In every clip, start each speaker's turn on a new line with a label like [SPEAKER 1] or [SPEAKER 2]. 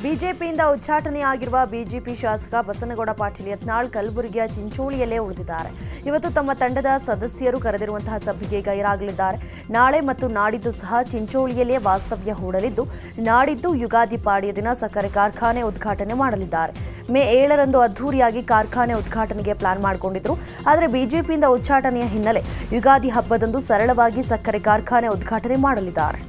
[SPEAKER 1] ಬಿಜೆಪಿಯಿಂದ ಉಚ್ಚಾಟನೆಯಾಗಿರುವ ಬಿಜೆಪಿ ಶಾಸಕ ಬಸನಗೌಡ ಪಾಟೀಲ್ ಯತ್ನಾಳ್ ಕಲಬುರಗಿಯ ಚಿಂಚೋಳಿಯಲ್ಲೇ ಉಳಿದಿದ್ದಾರೆ. ಇವತ್ತು ತಮ್ಮ ತಂಡದ ಸದಸ್ಯರು ಕರೆದಿರುವಂತಹ ಸಭೆಗೆ ಗೈರಾಗಲಿದ್ದಾರೆ. ನಾಳೆ ಮತ್ತು ನಾಡಿದ್ದು ಸಹ ಚಿಂಚೋಳಿಯಲ್ಲೇ ವಾಸ್ತವ್ಯ ಹೂಡಲಿದ್ದು, ನಾಡಿದ್ದು ಯುಗಾದಿ ಪಾಡಿಯ ದಿನ ಸಕ್ಕರೆ ಕಾರ್ಖಾನೆ ಉದ್ಘಾಟನೆ ಮಾಡಲಿದ್ದಾರೆ. ಮೇ 7ರಂದು ಅದ್ದೂರಿಯಾಗಿ ಕಾರ್ಖಾನೆ ಉದ್ಘಾಟನೆಗೆ ಪ್ಲಾನ್ ಮಾಡಿಕೊಂಡಿದ್ರು. ಆದರೆ ಬಿಜೆಪಿಯಿಂದ ಉಚ್ಚಾಟನೆಯ ಹಿನ್ನೆಲೆ ಯುಗಾದಿ ಹಬ್ಬದಂದು ಸರಳವಾಗಿ ಸಕ್ಕರೆ ಕಾರ್ಖಾನೆ ಉದ್ಘಾಟನೆ ಮಾಡಲಿದ್ದಾರೆ.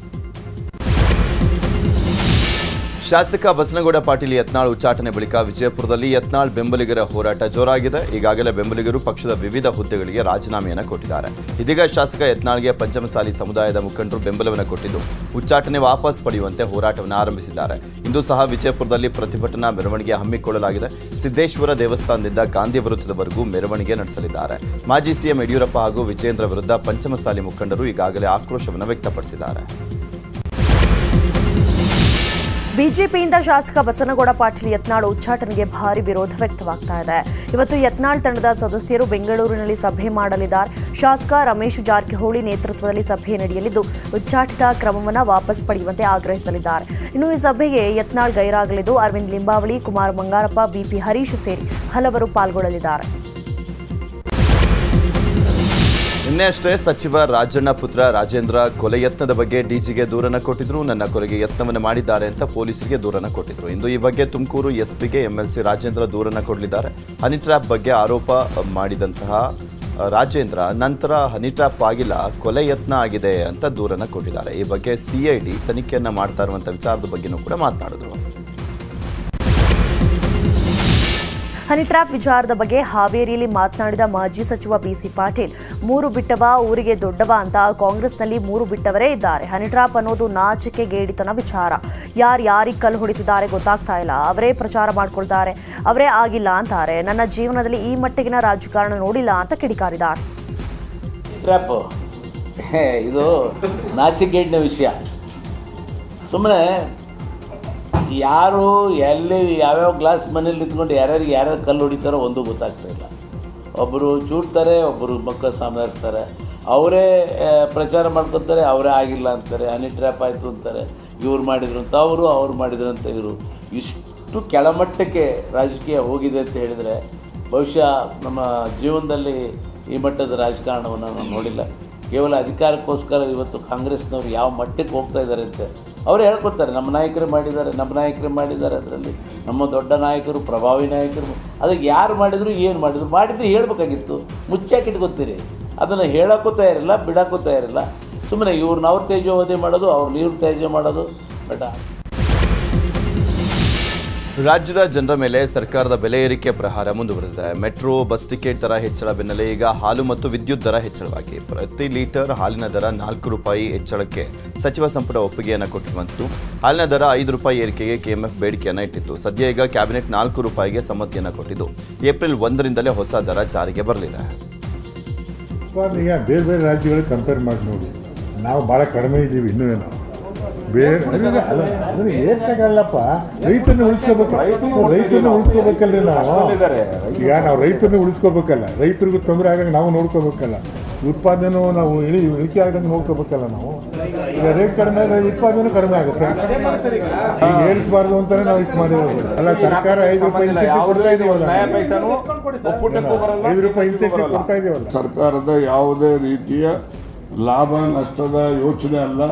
[SPEAKER 2] ಶಾಸಕ ಬಸನಗೌಡ ಪಾಟೀಲ್ ಯತ್ನಾಳ್ ಉಚ್ಚಾಟನೆ ಬಳಿಕ ವಿಜಯಪುರದಲ್ಲಿ ಯತ್ನಾಳ್ ಬೆಂಬಲಿಗರ ಹೋರಾಟ ಜೋರಾಗಿದೆ. ಈಗಾಗಲೇ ಬೆಂಬಲಿಗರು ಪಕ್ಷದ ವಿವಿಧ ಹುದ್ದೆಗಳಿಗೆ ರಾಜೀನಾಮೆಯನ್ನು ಕೊಟ್ಟಿದ್ದಾರೆ. ಇದೀಗ ಶಾಸಕ ಯತ್ನಾಳ್ಗೆ ಪಂಚಮಸಾಲಿ ಸಮುದಾಯದ ಮುಖಂಡರು ಬೆಂಬಲವನ್ನು ಕೊಟ್ಟಿದ್ದು, ಉಚ್ಚಾಟನೆ ವಾಪಸ್ ಪಡೆಯುವಂತೆ ಹೋರಾಟವನ್ನು ಆರಂಭಿಸಿದ್ದಾರೆ. ಇಂದು ಸಹ ವಿಜಯಪುರದಲ್ಲಿ ಪ್ರತಿಭಟನಾ ಮೆರವಣಿಗೆ ಹಮ್ಮಿಕೊಳ್ಳಲಾಗಿದೆ. ಸಿದ್ದೇಶ್ವರ ದೇವಸ್ಥಾನದಿಂದ ಗಾಂಧಿ ವೃತ್ತದವರೆಗೂ ಮೆರವಣಿಗೆ ನಡೆಸಲಿದ್ದಾರೆ. ಮಾಜಿ ಸಿಎಂ ಯಡಿಯೂರಪ್ಪ ಹಾಗೂ ವಿಜೇಂದ್ರ ವಿರುದ್ಧ ಪಂಚಮಸಾಲಿ ಮುಖಂಡರು ಈಗಾಗಲೇ ಆಕ್ರೋಶವನ್ನು ವ್ಯಕ್ತಪಡಿಸಿದ್ದಾರೆ.
[SPEAKER 1] ಬಿಜೆಪಿಯಿಂದ ಶಾಸಕ ಬಸನಗೌಡ ಪಾಟೀಲ್ ಯತ್ನಾಳ್ ಉಚ್ಚಾಟನೆಗೆ ಭಾರಿ ವಿರೋಧ ವ್ಯಕ್ತವಾಗ್ತಾ ಇದೆ. ಇವತ್ತು ಯತ್ನಾಳ್ ತಂಡದ ಸದಸ್ಯರು ಬೆಂಗಳೂರಿನಲ್ಲಿ ಸಭೆ ಮಾಡಲಿದ್ದಾರೆ. ಶಾಸಕ ರಮೇಶ್ ಜಾರಕಿಹೊಳಿ ನೇತೃತ್ವದಲ್ಲಿ ಸಭೆ ನಡೆಯಲಿದ್ದು, ಉಚ್ಚಾಟಿತ ಕ್ರಮವನ್ನು ವಾಪಸ್ ಪಡೆಯುವಂತೆ ಆಗ್ರಹಿಸಲಿದ್ದಾರೆ. ಇನ್ನು ಈ ಸಭೆಗೆ ಯತ್ನಾಳ್ ಗೈರಾಗಲಿದ್ದು, ಅರವಿಂದ್ ಲಿಂಬಾವಳಿ, ಕುಮಾರ್ ಬಂಗಾರಪ್ಪ, ಬಿಪಿ ಹರೀಶ್ ಸೇರಿ ಹಲವರು ಪಾಲ್ಗೊಳ್ಳಲಿದ್ದಾರೆ.
[SPEAKER 2] ನಿನ್ನೆಯಷ್ಟೇ ಸಚಿವ ರಾಜಣ್ಣ ಪುತ್ರ ರಾಜೇಂದ್ರ ಕೊಲೆ ಯತ್ನದ ಬಗ್ಗೆ ಡಿಜಿಗೆ ದೂರನ್ನು ಕೊಟ್ಟಿದ್ರು. ನನ್ನ ಕೊಲೆಗೆ ಯತ್ನವನ್ನು ಮಾಡಿದ್ದಾರೆ ಅಂತ ಪೊಲೀಸರಿಗೆ ದೂರನ್ನು ಕೊಟ್ಟಿದ್ರು. ಇಂದು ಈ ಬಗ್ಗೆ ತುಮಕೂರು ಎಸ್ಪಿಗೆ ಎಂಎಲ್ಸಿ ರಾಜೇಂದ್ರ ದೂರನ್ನು ಕೊಡಲಿದ್ದಾರೆ. ಹನಿ ಟ್ರ್ಯಾಪ್ ಬಗ್ಗೆ ಆರೋಪ ಮಾಡಿದಂತಹ ರಾಜೇಂದ್ರ ನಂತರ ಹನಿ ಟ್ರ್ಯಾಪ್ ಆಗಿಲ್ಲ, ಕೊಲೆ ಯತ್ನ ಆಗಿದೆ ಅಂತ ದೂರನ್ನು ಕೊಟ್ಟಿದ್ದಾರೆ. ಈ ಬಗ್ಗೆ ಸಿಐಡಿ ತನಿಖೆಯನ್ನ ಮಾಡ್ತಾ ಇರುವಂಥ ವಿಚಾರದ ಬಗ್ಗೆನೂ ಕೂಡ ಮಾತನಾಡಿದ್ರು.
[SPEAKER 1] ಹನಿ ಟ್ರ್ಯಾಪ್ ವಿಚಾರದ ಬಗ್ಗೆ ಹಾವೇರಿಯಲ್ಲಿ ಮಾತನಾಡಿದ ಮಾಜಿ ಸಚಿವ ಬಿಸಿ ಪಾಟೀಲ್, 3 ಬಿಟ್ಟವ ಊರಿಗೆ ದೊಡ್ಡವ ಅಂತ ಕಾಂಗ್ರೆಸ್ನಲ್ಲಿ 3 ಬಿಟ್ಟವರೇ ಇದ್ದಾರೆ. ಹನಿ ಟ್ರ್ಯಾಪ್ ಅನ್ನೋದು ನಾಚಿಕೆಗೇಡಿತನ ವಿಚಾರ. ಯಾರಿಗೆ ಕಲ್ಲು ಹೊಡಿತಿದ್ದಾರೆ ಗೊತ್ತಾಗ್ತಾ ಇಲ್ಲ. ಅವರೇ ಪ್ರಚಾರ ಮಾಡ್ಕೊಳ್ತಾರೆ, ಅವರೇ ಆಗಿಲ್ಲ ಅಂತಾರೆ. ನನ್ನ ಜೀವನದಲ್ಲಿ ಈ ಮಟ್ಟಿಗಿನ ರಾಜಕಾರಣ ನೋಡಿಲ್ಲ ಅಂತ ಕಿಡಿಕಾರಿದ್ದಾರೆ.
[SPEAKER 3] ಟ್ರ್ಯಾಪ್ ಇದು ನಾಚಿಕೆಗೇಡಿನ ವಿಷಯ. ಸುಮ್ಮನೆ ಯಾರು ಎಲ್ಲಿ ಯಾವ್ಯಾವ ಗ್ಲಾಸ್ ಮನೇಲಿ ನಿಂತ್ಕೊಂಡು ಯಾರ್ಯಾರು ಕಲ್ಲು ಹೊಡಿತಾರೋ ಒಂದು ಗೊತ್ತಾಗ್ತಾ ಇಲ್ಲ. ಒಬ್ಬರು ಚೂಡ್ತಾರೆ, ಒಬ್ಬರು ಮಕ್ಕಳು ಸಾಮಾರಿಸ್ತಾರೆ, ಅವರೇ ಪ್ರಚಾರ ಮಾಡ್ಕೊತಾರೆ, ಅವರೇ ಆಗಿಲ್ಲ ಅಂತಾರೆ. ಹನಿ ಟ್ರ್ಯಾಪ್ ಆಯಿತು ಅಂತಾರೆ, ಇವ್ರು ಮಾಡಿದ್ರು ಅಂತ ಅವ್ರು ಮಾಡಿದ್ರು ಅಂತ ಇವರು. ಇಷ್ಟು ಕೆಳಮಟ್ಟಕ್ಕೆ ರಾಜಕೀಯ ಹೋಗಿದೆ ಅಂತ ಹೇಳಿದರೆ ಬಹುಶಃ ನಮ್ಮ ಜೀವನದಲ್ಲಿ ಈ ಮಟ್ಟದ ರಾಜಕಾರಣವನ್ನು ನಾವು ನೋಡಿಲ್ಲ. ಕೇವಲ ಅಧಿಕಾರಕ್ಕೋಸ್ಕರ ಇವತ್ತು ಕಾಂಗ್ರೆಸ್ನವ್ರು ಯಾವ ಮಟ್ಟಕ್ಕೆ ಹೋಗ್ತಾ ಇದ್ದಾರೆ ಅಂತ ಅವರೇ ಹೇಳ್ಕೊಡ್ತಾರೆ. ನಮ್ಮ ನಾಯಕರು ಮಾಡಿದ್ದಾರೆ, ಅದರಲ್ಲಿ ನಮ್ಮ ದೊಡ್ಡ ನಾಯಕರು, ಪ್ರಭಾವಿ ನಾಯಕರು. ಅದಕ್ಕೆ ಯಾರು ಮಾಡಿದ್ರು, ಏನು ಮಾಡಿದ್ರು ಹೇಳಬೇಕಾಗಿತ್ತು. ಮುಚ್ಚಾಕಿಟ್ಕೊತೀರಿ, ಅದನ್ನು ಹೇಳೋಕ್ಕೂ ತಯಾರಿಲ್ಲ, ಬಿಡೋಕ್ಕೂ ತಯಾರಿಲ್ಲ. ಸುಮ್ಮನೆ ಇವ್ರನ್ನ ಅವ್ರು ತೇಜೋವಧೆ ಮಾಡೋದು, ಅವ್ರನ್ನ ಇವ್ರು ತೇಜ ಮಾಡೋದು. ಬಟ್
[SPEAKER 2] ರಾಜ್ಯದ ಜನರ ಮೇಲೆ ಸರ್ಕಾರದ ಬೆಲೆ ಏರಿಕೆ ಪ್ರಹಾರ ಮುಂದುವರೆದಿದೆ. ಮೆಟ್ರೋ ಬಸ್ ಟಿಕೆಟ್ ದರ ಹೆಚ್ಚಳ ಬೆನ್ನಲ್ಲೇ ಈಗ ಹಾಲು ಮತ್ತು ವಿದ್ಯುತ್ ದರ ಹೆಚ್ಚಳವಾಗಿ ಪ್ರತಿ ಲೀಟರ್ ಹಾಲಿನ ದರ 4 ರೂಪಾಯಿ ಹೆಚ್ಚಳಕ್ಕೆ ಸಚಿವ ಸಂಪುಟ ಒಪ್ಪಿಗೆಯನ್ನು ಕೊಟ್ಟಿರುವಂಥದ್ದು. ಹಾಲಿನ ದರ 5 ರೂಪಾಯಿ ಏರಿಕೆಗೆ ಕೆಎಂಎಫ್ ಬೇಡಿಕೆಯನ್ನು ಇಟ್ಟಿತ್ತು. ಸದ್ಯ ಈಗ ಕ್ಯಾಬಿನೆಟ್ 4 ರೂಪಾಯಿಗೆ ಸಮ್ಮತಿಯನ್ನು ಕೊಟ್ಟಿದ್ದು, ಏಪ್ರಿಲ್ 1ರಿಂದಲೇ ಹೊಸ ದರ ಜಾರಿಗೆ ಬರಲಿದೆ.
[SPEAKER 4] ಬೇರೆ ಬೇರೆ ರಾಜ್ಯಗಳಿಗೆ ಕಂಪೇರ್ ಮಾಡಿ ನೋಡಿ, ನಾವು ಭಾಳ ಕಡಿಮೆ ಇದ್ದೀವಿ. ಇನ್ನೂ ಏನೋ ಬೇರೆ ಅದನ್ನು ಏರ್ಸಕ್ಕಲ್ಲಪ್ಪ. ರೈತರನ್ನ ಉಳಿಸ್ಕೋಬೇಕಲ್ರಿ ನಾವು. ಈಗ ನಾವು ರೈತರನ್ನ ಉಳಿಸ್ಕೋಬೇಕಲ್ಲ, ರೈತರಿಗೂ ತೊಂದರೆ ಆಗಂಗೆ ನಾವು ನೋಡ್ಕೋಬೇಕಲ್ಲ. ಉತ್ಪಾದನೆ ನಾವು ಇಳಿಕೆ ಆಗಂಗೆ ನೋಡ್ಕೋಬೇಕಲ್ಲ ನಾವು. ಈಗ ರೇಟ್ ಕಡಿಮೆ ಆದರೆ ಉತ್ಪಾದನೆ ಕಡಿಮೆ ಆಗುತ್ತೆ. ಈಗ ಏರಿಸಬಾರ್ದು ಅಂತಾನೆ ನಾವು ಇಷ್ಟು ಮಾಡಿರೋದು ಅಲ್ಲ. ಸರ್ಕಾರ 5 ರೂಪಾಯಿ ಕೊಡ್ತಾ ಇದೀವಲ್ಲ, 5 ರೂಪಾಯಿ ಇನ್ಸೆಂಟಿವ್ ಕೊಡ್ತಾ ಇದೀವಲ್ಲ.
[SPEAKER 5] ಸರ್ಕಾರದ ಯಾವುದೇ ರೀತಿಯ ಲಾಭ ನಷ್ಟದ ಯೋಚನೆ ಅಲ್ಲ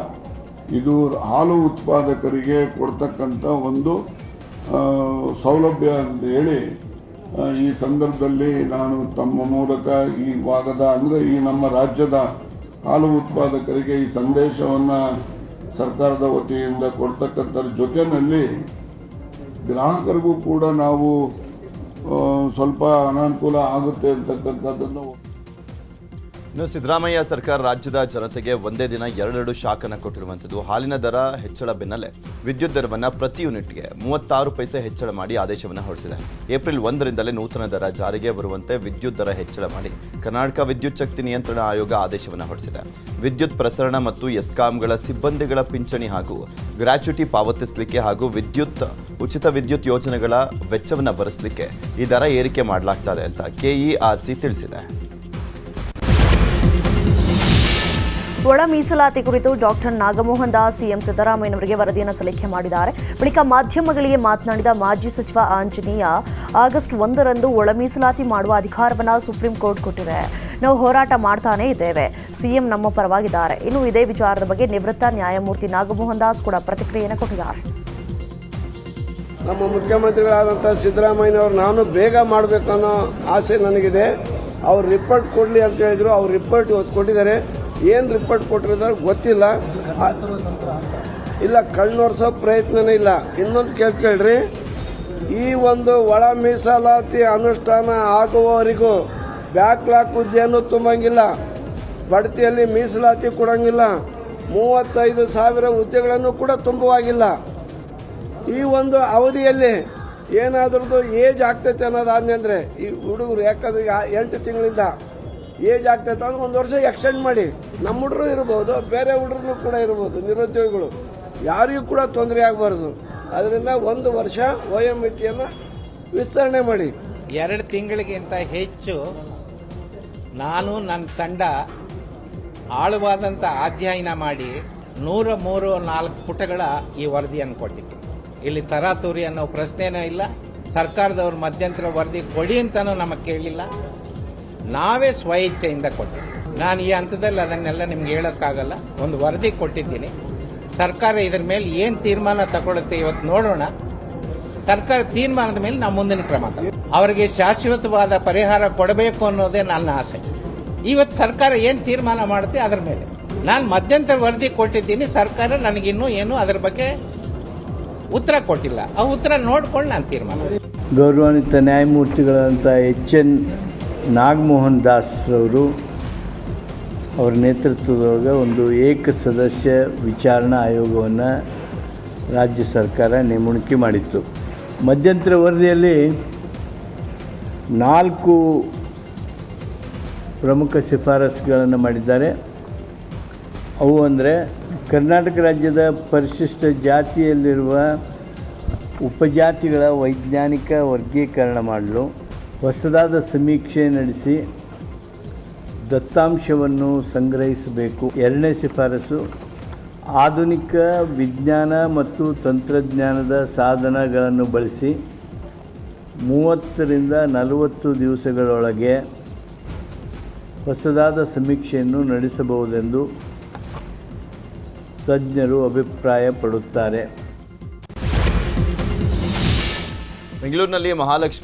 [SPEAKER 5] ಇದು. ಹಾಲು ಉತ್ಪಾದಕರಿಗೆ ಕೊಡ್ತಕ್ಕಂಥ ಒಂದು ಸೌಲಭ್ಯ ಅಂತ ಹೇಳಿ ಈ ಸಂದರ್ಭದಲ್ಲಿ ನಾನು ತಮ್ಮ ಮೂಲಕ ಈ ಭಾಗದ ಅಂದರೆ ಈ ನಮ್ಮ ರಾಜ್ಯದ ಹಾಲು ಉತ್ಪಾದಕರಿಗೆ ಈ ಸಂದೇಶವನ್ನು ಸರ್ಕಾರದ ವತಿಯಿಂದ ಕೊಡ್ತಕ್ಕಂಥದ್ರ ಜೊತೆಯಲ್ಲಿ ಗ್ರಾಹಕರಿಗೂ ಕೂಡ ನಾವು ಸ್ವಲ್ಪ ಅನಾನುಕೂಲ ಆಗುತ್ತೆ ಅಂತಕ್ಕಂಥದ್ದನ್ನು.
[SPEAKER 2] ಇನ್ನು ಸಿದ್ದರಾಮಯ್ಯ ಸರ್ಕಾರ ರಾಜ್ಯದ ಜನತೆಗೆ ಒಂದೇ ದಿನ 2 ಶಾಕ್ ಅನ್ನು ಕೊಟ್ಟಿರುವಂಥದ್ದು. ಹಾಲಿನ ದರ ಹೆಚ್ಚಳ ಬೆನ್ನಲ್ಲೇ ವಿದ್ಯುತ್ ದರವನ್ನು ಪ್ರತಿ ಯೂನಿಟ್ಗೆ 36 ಪೈಸೆ ಹೆಚ್ಚಳ ಮಾಡಿ ಆದೇಶವನ್ನು ಹೊರಡಿಸಿದೆ. ಏಪ್ರಿಲ್ 1ರಿಂದಲೇ ನೂತನ ದರ ಜಾರಿಗೆ ಬರುವಂತೆ ವಿದ್ಯುತ್ ದರ ಹೆಚ್ಚಳ ಮಾಡಿ ಕರ್ನಾಟಕ ವಿದ್ಯುತ್ ಶಕ್ತಿ ನಿಯಂತ್ರಣ ಆಯೋಗ ಆದೇಶವನ್ನು ಹೊರಡಿಸಿದೆ. ವಿದ್ಯುತ್ ಪ್ರಸರಣ ಮತ್ತು ಎಸ್ಕಾಂಗಳ ಸಿಬ್ಬಂದಿಗಳ ಪಿಂಚಣಿ ಹಾಗೂ ಗ್ರಾಚ್ಯುಟಿ ಪಾವತಿಸಲಿಕ್ಕೆ ಹಾಗೂ ಉಚಿತ ವಿದ್ಯುತ್ ಯೋಜನೆಗಳ ವೆಚ್ಚವನ್ನು ಭರಿಸಲಿಕ್ಕೆ ಈ ದರ ಏರಿಕೆ ಮಾಡಲಾಗ್ತದೆ ಅಂತ ಕೆಇಆರ್ಸಿ ತಿಳಿಸಿದೆ.
[SPEAKER 1] ಒಳ ಮೀಸಲಾತಿ ಕುರಿತು ಡಾಕ್ಟರ್ ನಾಗಮೋಹನ್ ದಾಸ್ ಸಿಎಂ ಸಿದ್ದರಾಮಯ್ಯನವರಿಗೆ ವರದಿಯನ್ನು ಸಲ್ಲಿಕೆ ಮಾಡಿದ್ದಾರೆ. ಬಳಿಕ ಮಾಧ್ಯಮಗಳಿಗೆ ಮಾತನಾಡಿದ ಮಾಜಿ ಸಚಿವ ಆಂಜನೇಯ, ಆಗಸ್ಟ್ 1ರಂದು ಒಳ ಮೀಸಲಾತಿ ಮಾಡುವ ಅಧಿಕಾರವನ್ನು ಸುಪ್ರೀಂ ಕೋರ್ಟ್ ಕೊಟ್ಟಿದೆ. ನಾವು ಹೋರಾಟ ಮಾಡ್ತಾನೇ ಇದ್ದೇವೆ. ಸಿಎಂ ನಮ್ಮ ಪರವಾಗಿದ್ದಾರೆ. ಇನ್ನು ಇದೇ ವಿಚಾರದ ಬಗ್ಗೆ ನಿವೃತ್ತ ನ್ಯಾಯಮೂರ್ತಿ ನಾಗಮೋಹನ್ ದಾಸ್ ಕೂಡ ಪ್ರತಿಕ್ರಿಯೆಯನ್ನು ಕೊಟ್ಟಿದ್ದಾರೆ.
[SPEAKER 6] ನಮ್ಮ ಮುಖ್ಯಮಂತ್ರಿಗಳಾದಂಥ ಸಿದ್ದರಾಮಯ್ಯನವರು ನಾನು ಬೇಗ ಮಾಡಬೇಕನ್ನೋ ಆಸೆ ನನಗಿದೆ. ಅವ್ರು ರಿಪೋರ್ಟ್ ಕೊಡಲಿ ಅಂತ ಹೇಳಿದ್ರು. ಅವ್ರು ರಿಪೋರ್ಟ್ ಇವತ್ತು ಕೊಟ್ಟಿದ್ದಾರೆ. ಏನು ರಿಪೋರ್ಟ್ ಕೊಟ್ಟಿರೋದು ಗೊತ್ತಿಲ್ಲ. ಇಲ್ಲ, ಕಣ್ಣೊರೆಸೋ ಪ್ರಯತ್ನನೇ ಇಲ್ಲ. ಇನ್ನೊಂದು ಕೇಳ್ರಿ, ಈ ಒಂದು ಒಳ ಮೀಸಲಾತಿ ಅನುಷ್ಠಾನ ಆಗುವವರೆಗೂ ಬ್ಯಾಕ್ಲಾಗ್ ಹುದ್ದೆಯನ್ನು ತುಂಬಂಗಿಲ್ಲ, ಬಡ್ತಿಯಲ್ಲಿ ಮೀಸಲಾತಿ ಕೊಡಂಗಿಲ್ಲ, 35,000 ಹುದ್ದೆಗಳನ್ನು ಕೂಡ ತುಂಬುವಾಗಿಲ್ಲ. ಈ ಒಂದು ಅವಧಿಯಲ್ಲಿ ಏನಾದ್ರದ್ದು ಏಜ್ ಆಗ್ತೈತೆ ಅನ್ನೋದಾದ್ನಂದ್ರೆ ಈ ಹುಡುಗರು, ಯಾಕಂದ್ರೆ ಈಗ 8 ತಿಂಗಳಿಂದ ಏಜ್ ಆಗ್ತೈತೆ ಅಂದ್ರೆ 1 ವರ್ಷ ಎಕ್ಸ್ಟೆಂಡ್ ಮಾಡಿ. ನಮ್ಮ ಹುಡುಗರು ಇರ್ಬೋದು, ಬೇರೆ ಹುಡುಗರು ಕೂಡ ಇರ್ಬೋದು, ನಿರುದ್ಯೋಗಿಗಳು ಯಾರಿಗೂ ಕೂಡ ತೊಂದರೆ ಆಗಬಾರ್ದು. ಅದರಿಂದ 1 ವರ್ಷ ವಯೋಮಿತಿಯನ್ನು ವಿಸ್ತರಣೆ ಮಾಡಿ.
[SPEAKER 7] 2 ತಿಂಗಳಿಗಿಂತ ಹೆಚ್ಚು ನಾನು ನನ್ನ ತಂಡ ಆಳವಾದಂಥ ಅಧ್ಯಯನ ಮಾಡಿ 103-4 ಪುಟಗಳ ಈ ವರದಿಯನ್ನು ಕೊಟ್ಟಿದ್ದೆ. ಇಲ್ಲಿ ತರಾತುರಿ ಅನ್ನೋ ಪ್ರಶ್ನೆನೂ ಇಲ್ಲ. ಸರ್ಕಾರದವ್ರ ಮಧ್ಯಂತರ ವರದಿ ಕೊಡಿ ಅಂತಲೂ ನಮಗೆ ಕೇಳಲಿಲ್ಲ. ನಾವೇ ಸ್ವಇಚ್ಛೆಯಿಂದ ಕೊಟ್ಟಿದ್ದೆ. ನಾನು ಈ ಹಂತದಲ್ಲಿ ಅದನ್ನೆಲ್ಲ ನಿಮ್ಗೆ ಹೇಳೋಕ್ಕಾಗಲ್ಲ. ಒಂದು ವರದಿ ಕೊಟ್ಟಿದ್ದೀನಿ. ಸರ್ಕಾರ ಇದರ ಮೇಲೆ ಏನು ತೀರ್ಮಾನ ತಗೊಳುತ್ತೆ ಇವತ್ತು ನೋಡೋಣ. ಸರ್ಕಾರ ತೀರ್ಮಾನದ ಮೇಲೆ ನಾವು ಮುಂದಿನ ಕ್ರಮ ಅವರಿಗೆ ಶಾಶ್ವತವಾದ ಪರಿಹಾರ ಕೊಡಬೇಕು ಅನ್ನೋದೇ ನನ್ನ ಆಸೆ. ಇವತ್ತು ಸರ್ಕಾರ ಏನು ತೀರ್ಮಾನ ಮಾಡುತ್ತೆ ಅದರ ಮೇಲೆ ನಾನು ಮಧ್ಯಂತರ ವರದಿ ಕೊಟ್ಟಿದ್ದೀನಿ. ಸರ್ಕಾರ ನನಗಿನ್ನೂ ಏನು ಅದರ ಬಗ್ಗೆ ಉತ್ತರ ಕೊಟ್ಟಿಲ್ಲ. ಆ ಉತ್ತರ ನೋಡ್ಕೊಂಡು ನಾನು ತೀರ್ಮಾನ.
[SPEAKER 8] ಗೌರವಾನ್ವಿತ ನ್ಯಾಯಮೂರ್ತಿಗಳಾದಂಥ HN ನಾಗಮೋಹನ್ ದಾಸ್ ಅವರು ಅವರ ನೇತೃತ್ವದೊಳಗೆ ಒಂದು ಏಕಸದಸ್ಯ ವಿಚಾರಣಾ ಆಯೋಗವನ್ನು ರಾಜ್ಯ ಸರ್ಕಾರ ನೇಮಣಿಕೆ ಮಾಡಿತ್ತು. ಮಧ್ಯಂತರ ವರದಿಯಲ್ಲಿ 4 ಪ್ರಮುಖ ಶಿಫಾರಸುಗಳನ್ನು ಮಾಡಿದ್ದಾರೆ. ಅವು ಅಂದರೆ ಕರ್ನಾಟಕ ರಾಜ್ಯದ ಪರಿಶಿಷ್ಟ ಜಾತಿಯಲ್ಲಿರುವ ಉಪಜಾತಿಗಳ ವೈಜ್ಞಾನಿಕ ವರ್ಗೀಕರಣ ಮಾಡಲು ಹೊಸದಾದ ಸಮೀಕ್ಷೆ ನಡೆಸಿ ದತ್ತಾಂಶವನ್ನು ಸಂಗ್ರಹಿಸಬೇಕು. 2ನೇ ಶಿಫಾರಸು ಆಧುನಿಕ ವಿಜ್ಞಾನ ಮತ್ತು ತಂತ್ರಜ್ಞಾನದ ಸಾಧನಗಳನ್ನು ಬಳಸಿ 30ರಿಂದ 40 ದಿವಸಗಳೊಳಗೆ ಹೊಸದಾದ ಸಮೀಕ್ಷೆಯನ್ನು ನಡೆಸಬಹುದೆಂದು ತಜ್ಞರು ಅಭಿಪ್ರಾಯಪಡುತ್ತಾರೆ.
[SPEAKER 2] ಬೆಂಗಳೂರಿನಲ್ಲಿ ಮಹಾಲಕ್ಷ್ಮಿ